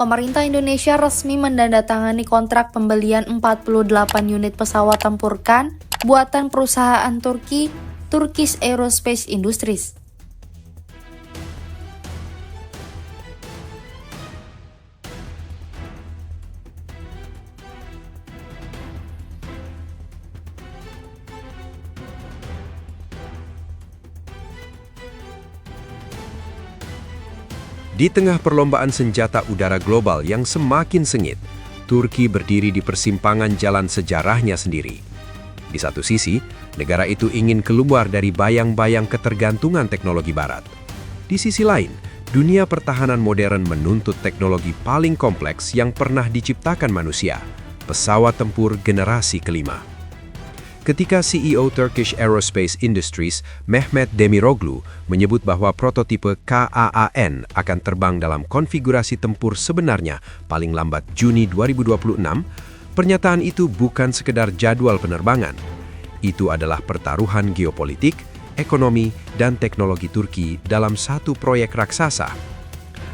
Pemerintah Indonesia resmi mendandatangani kontrak pembelian 48 unit pesawat tempur Kan buatan perusahaan Turki, Turkish Aerospace Industries. Di tengah perlombaan senjata udara global yang semakin sengit, Turki berdiri di persimpangan jalan sejarahnya sendiri. Di satu sisi, negara itu ingin keluar dari bayang-bayang ketergantungan teknologi barat. Di sisi lain, dunia pertahanan modern menuntut teknologi paling kompleks yang pernah diciptakan manusia, pesawat tempur generasi kelima. Ketika CEO Turkish Aerospace Industries, Mehmet Demiroglu, menyebut bahwa prototipe KAAN akan terbang dalam konfigurasi tempur sebenarnya paling lambat Juni 2026, pernyataan itu bukan sekedar jadwal penerbangan. Itu adalah pertaruhan geopolitik, ekonomi, dan teknologi Turki dalam satu proyek raksasa.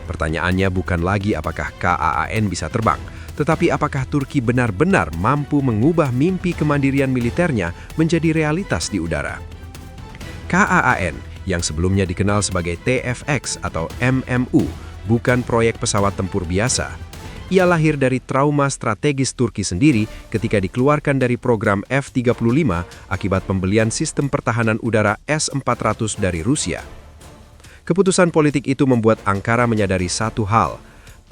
Pertanyaannya bukan lagi apakah KAAN bisa terbang, tetapi apakah Turki benar-benar mampu mengubah mimpi kemandirian militernya menjadi realitas di udara. KAAN, yang sebelumnya dikenal sebagai TFX atau MMU, bukan proyek pesawat tempur biasa. Ia lahir dari trauma strategis Turki sendiri ketika dikeluarkan dari program F-35 akibat pembelian sistem pertahanan udara S-400 dari Rusia. Keputusan politik itu membuat Ankara menyadari satu hal: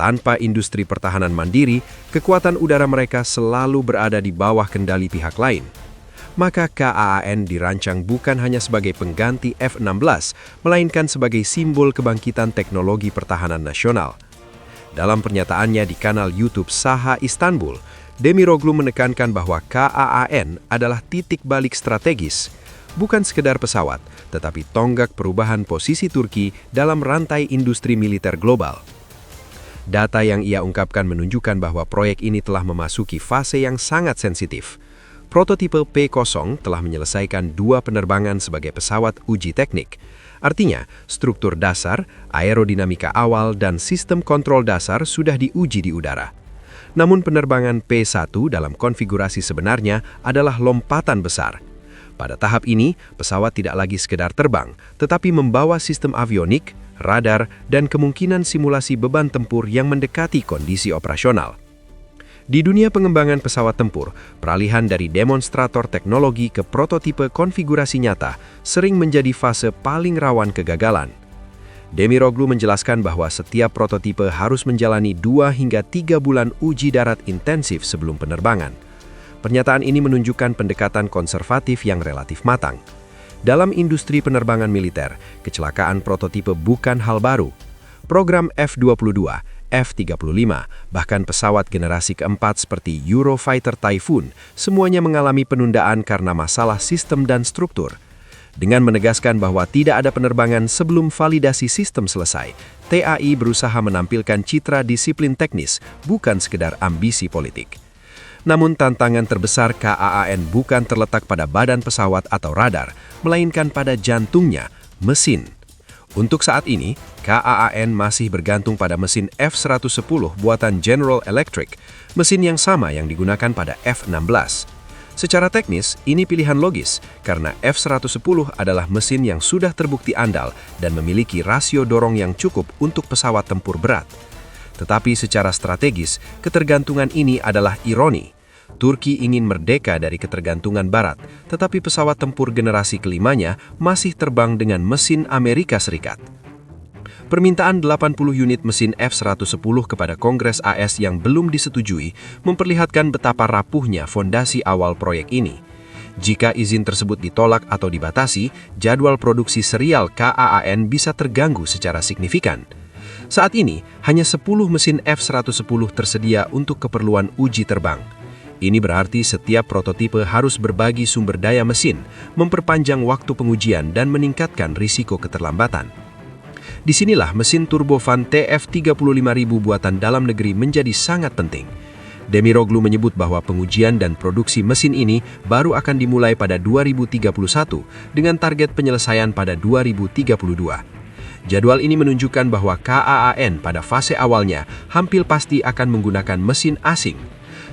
tanpa industri pertahanan mandiri, kekuatan udara mereka selalu berada di bawah kendali pihak lain. Maka KAAN dirancang bukan hanya sebagai pengganti F-16, melainkan sebagai simbol kebangkitan teknologi pertahanan nasional. Dalam pernyataannya di kanal YouTube Saha Istanbul, Demiroglu menekankan bahwa KAAN adalah titik balik strategis, bukan sekedar pesawat, tetapi tonggak perubahan posisi Turki dalam rantai industri militer global. Data yang ia ungkapkan menunjukkan bahwa proyek ini telah memasuki fase yang sangat sensitif. Prototipe P0 telah menyelesaikan 2 penerbangan sebagai pesawat uji teknik. Artinya, struktur dasar, aerodinamika awal, dan sistem kontrol dasar sudah diuji di udara. Namun penerbangan P1 dalam konfigurasi sebenarnya adalah lompatan besar. Pada tahap ini, pesawat tidak lagi sekedar terbang, tetapi membawa sistem avionik, radar, dan kemungkinan simulasi beban tempur yang mendekati kondisi operasional. Di dunia pengembangan pesawat tempur, peralihan dari demonstrator teknologi ke prototipe konfigurasi nyata sering menjadi fase paling rawan kegagalan. Demiroglu menjelaskan bahwa setiap prototipe harus menjalani 2 hingga 3 bulan uji darat intensif sebelum penerbangan. Pernyataan ini menunjukkan pendekatan konservatif yang relatif matang. Dalam industri penerbangan militer, kecelakaan prototipe bukan hal baru. Program F-22, F-35, bahkan pesawat generasi keempat seperti Eurofighter Typhoon, semuanya mengalami penundaan karena masalah sistem dan struktur. Dengan menegaskan bahwa tidak ada penerbangan sebelum validasi sistem selesai, TAI berusaha menampilkan citra disiplin teknis, bukan sekedar ambisi politik. Namun tantangan terbesar KAAN bukan terletak pada badan pesawat atau radar, melainkan pada jantungnya, mesin. Untuk saat ini, KAAN masih bergantung pada mesin F-110 buatan General Electric, mesin yang sama yang digunakan pada F-16. Secara teknis, ini pilihan logis, karena F-110 adalah mesin yang sudah terbukti andal dan memiliki rasio dorong yang cukup untuk pesawat tempur berat. Tetapi secara strategis, ketergantungan ini adalah ironi. Turki ingin merdeka dari ketergantungan Barat, tetapi pesawat tempur generasi kelimanya masih terbang dengan mesin Amerika Serikat. Permintaan 80 unit mesin F-110 kepada Kongres AS yang belum disetujui memperlihatkan betapa rapuhnya fondasi awal proyek ini. Jika izin tersebut ditolak atau dibatasi, jadwal produksi serial KAAN bisa terganggu secara signifikan. Saat ini, hanya 10 mesin F-110 tersedia untuk keperluan uji terbang. Ini berarti setiap prototipe harus berbagi sumber daya mesin, memperpanjang waktu pengujian dan meningkatkan risiko keterlambatan. Disinilah mesin turbofan TF35000 buatan dalam negeri menjadi sangat penting. Demiroglu menyebut bahwa pengujian dan produksi mesin ini baru akan dimulai pada 2031 dengan target penyelesaian pada 2032. Jadwal ini menunjukkan bahwa KAAN pada fase awalnya hampir pasti akan menggunakan mesin asing.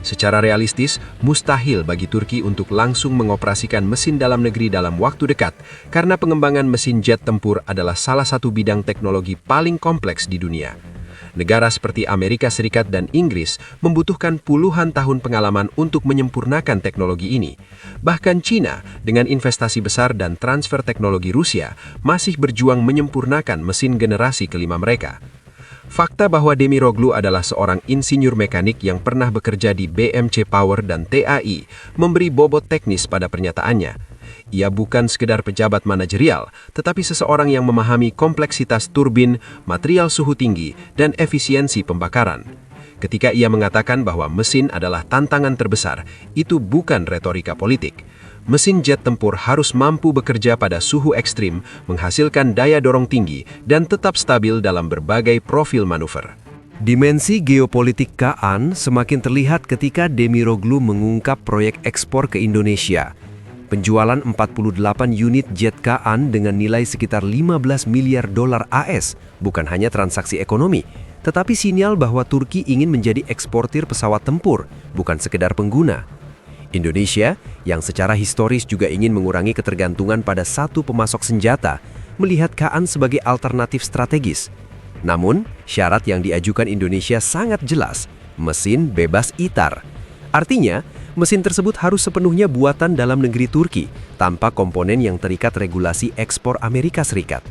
Secara realistis, mustahil bagi Turki untuk langsung mengoperasikan mesin dalam negeri dalam waktu dekat, karena pengembangan mesin jet tempur adalah salah satu bidang teknologi paling kompleks di dunia. Negara seperti Amerika Serikat dan Inggris membutuhkan puluhan tahun pengalaman untuk menyempurnakan teknologi ini. Bahkan China, dengan investasi besar dan transfer teknologi Rusia, masih berjuang menyempurnakan mesin generasi kelima mereka. Fakta bahwa Demiroglu adalah seorang insinyur mekanik yang pernah bekerja di BMC Power dan TAI memberi bobot teknis pada pernyataannya. Ia bukan sekedar pejabat manajerial, tetapi seseorang yang memahami kompleksitas turbin, material suhu tinggi, dan efisiensi pembakaran. Ketika ia mengatakan bahwa mesin adalah tantangan terbesar, itu bukan retorika politik. Mesin jet tempur harus mampu bekerja pada suhu ekstrim, menghasilkan daya dorong tinggi, dan tetap stabil dalam berbagai profil manuver. Dimensi geopolitik KAAN semakin terlihat ketika Demiroglu mengungkap proyek ekspor ke Indonesia. Penjualan 48 unit jet KAAN dengan nilai sekitar 15 miliar dolar AS bukan hanya transaksi ekonomi, tetapi sinyal bahwa Turki ingin menjadi eksportir pesawat tempur, bukan sekedar pengguna. Indonesia, yang secara historis juga ingin mengurangi ketergantungan pada satu pemasok senjata, melihat KAAN sebagai alternatif strategis. Namun, syarat yang diajukan Indonesia sangat jelas, mesin bebas ITAR. Artinya, mesin tersebut harus sepenuhnya buatan dalam negeri Turki, tanpa komponen yang terikat regulasi ekspor Amerika Serikat.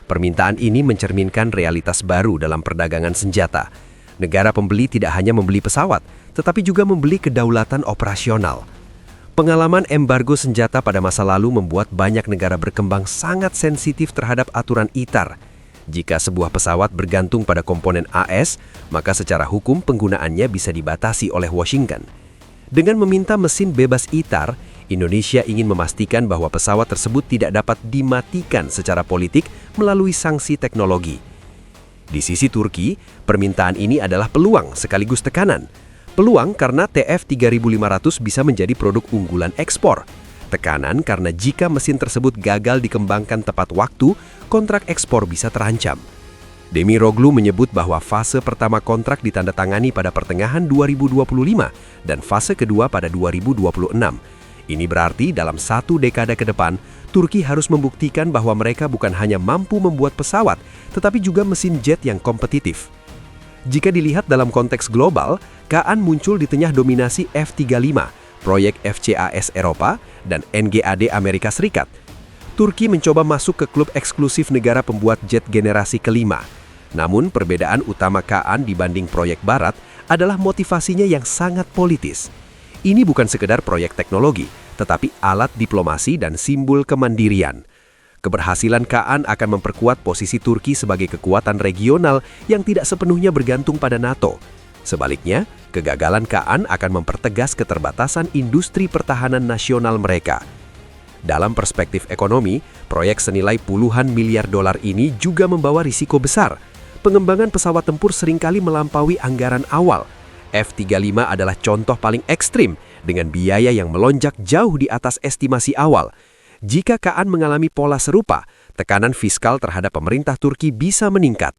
Permintaan ini mencerminkan realitas baru dalam perdagangan senjata. Negara pembeli tidak hanya membeli pesawat, tetapi juga membeli kedaulatan operasional. Pengalaman embargo senjata pada masa lalu membuat banyak negara berkembang sangat sensitif terhadap aturan ITAR. Jika sebuah pesawat bergantung pada komponen AS, maka secara hukum penggunaannya bisa dibatasi oleh Washington. Dengan meminta mesin bebas ITAR, Indonesia ingin memastikan bahwa pesawat tersebut tidak dapat dimatikan secara politik melalui sanksi teknologi. Di sisi Turki, permintaan ini adalah peluang sekaligus tekanan. Peluang karena TF3500 bisa menjadi produk unggulan ekspor. Tekanan karena jika mesin tersebut gagal dikembangkan tepat waktu, kontrak ekspor bisa terancam. Demiroglu menyebut bahwa fase pertama kontrak ditandatangani pada pertengahan 2025 dan fase kedua pada 2026. Ini berarti dalam satu dekade ke depan, Turki harus membuktikan bahwa mereka bukan hanya mampu membuat pesawat, tetapi juga mesin jet yang kompetitif. Jika dilihat dalam konteks global, KAAN muncul di tengah dominasi F-35, proyek FCAS Eropa, dan NGAD Amerika Serikat. Turki mencoba masuk ke klub eksklusif negara pembuat jet generasi kelima. Namun perbedaan utama KAAN dibanding proyek barat adalah motivasinya yang sangat politis. Ini bukan sekedar proyek teknologi, tetapi alat diplomasi dan simbol kemandirian. Keberhasilan KAAN akan memperkuat posisi Turki sebagai kekuatan regional yang tidak sepenuhnya bergantung pada NATO. Sebaliknya, kegagalan KAAN akan mempertegas keterbatasan industri pertahanan nasional mereka. Dalam perspektif ekonomi, proyek senilai puluhan miliar dolar ini juga membawa risiko besar. Pengembangan pesawat tempur seringkali melampaui anggaran awal. F-35 adalah contoh paling ekstrim dengan biaya yang melonjak jauh di atas estimasi awal. Jika KAAN mengalami pola serupa, tekanan fiskal terhadap pemerintah Turki bisa meningkat.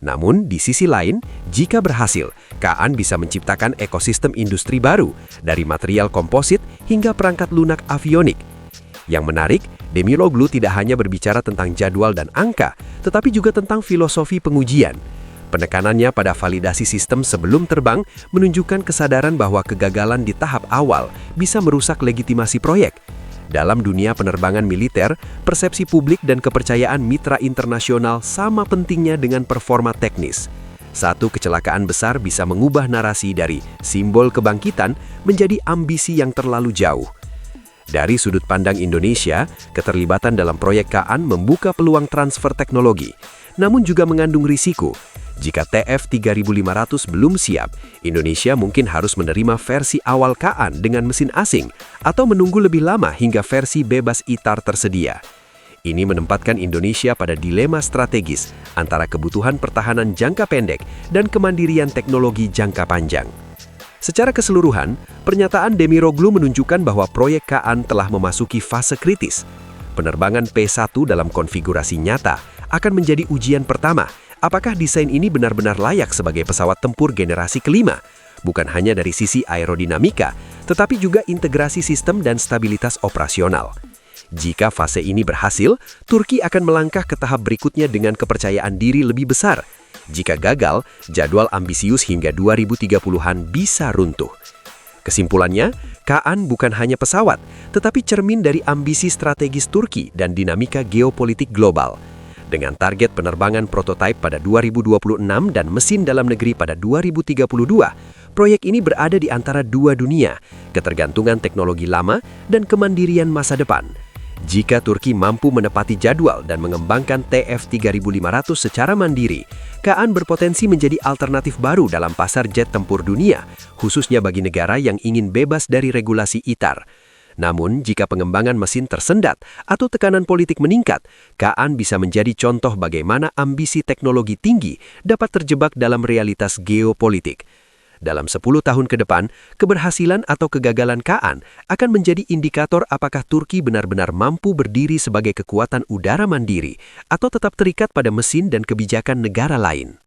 Namun, di sisi lain, jika berhasil, KAAN bisa menciptakan ekosistem industri baru, dari material komposit hingga perangkat lunak avionik. Yang menarik, Demiroglu tidak hanya berbicara tentang jadwal dan angka, tetapi juga tentang filosofi pengujian. Penekanannya pada validasi sistem sebelum terbang menunjukkan kesadaran bahwa kegagalan di tahap awal bisa merusak legitimasi proyek. Dalam dunia penerbangan militer, persepsi publik dan kepercayaan mitra internasional sama pentingnya dengan performa teknis. Satu kecelakaan besar bisa mengubah narasi dari simbol kebangkitan menjadi ambisi yang terlalu jauh. Dari sudut pandang Indonesia, keterlibatan dalam proyek KAAN membuka peluang transfer teknologi, namun juga mengandung risiko. Jika TF3500 belum siap, Indonesia mungkin harus menerima versi awal KAAN dengan mesin asing atau menunggu lebih lama hingga versi bebas ITAR tersedia. Ini menempatkan Indonesia pada dilema strategis antara kebutuhan pertahanan jangka pendek dan kemandirian teknologi jangka panjang. Secara keseluruhan, pernyataan Demiroglu menunjukkan bahwa proyek KAAN telah memasuki fase kritis. Penerbangan P-1 dalam konfigurasi nyata akan menjadi ujian pertama. Apakah desain ini benar-benar layak sebagai pesawat tempur generasi kelima? Bukan hanya dari sisi aerodinamika, tetapi juga integrasi sistem dan stabilitas operasional. Jika fase ini berhasil, Turki akan melangkah ke tahap berikutnya dengan kepercayaan diri lebih besar. Jika gagal, jadwal ambisius hingga 2030-an bisa runtuh. Kesimpulannya, Kaan bukan hanya pesawat, tetapi cermin dari ambisi strategis Turki dan dinamika geopolitik global. Dengan target penerbangan prototipe pada 2026 dan mesin dalam negeri pada 2032, proyek ini berada di antara dua dunia, ketergantungan teknologi lama dan kemandirian masa depan. Jika Turki mampu menepati jadwal dan mengembangkan TF3500 secara mandiri, Kaan berpotensi menjadi alternatif baru dalam pasar jet tempur dunia, khususnya bagi negara yang ingin bebas dari regulasi ITAR. Namun, jika pengembangan mesin tersendat atau tekanan politik meningkat, Kaan bisa menjadi contoh bagaimana ambisi teknologi tinggi dapat terjebak dalam realitas geopolitik. Dalam 10 tahun ke depan, keberhasilan atau kegagalan Kaan akan menjadi indikator apakah Turki benar-benar mampu berdiri sebagai kekuatan udara mandiri atau tetap terikat pada mesin dan kebijakan negara lain.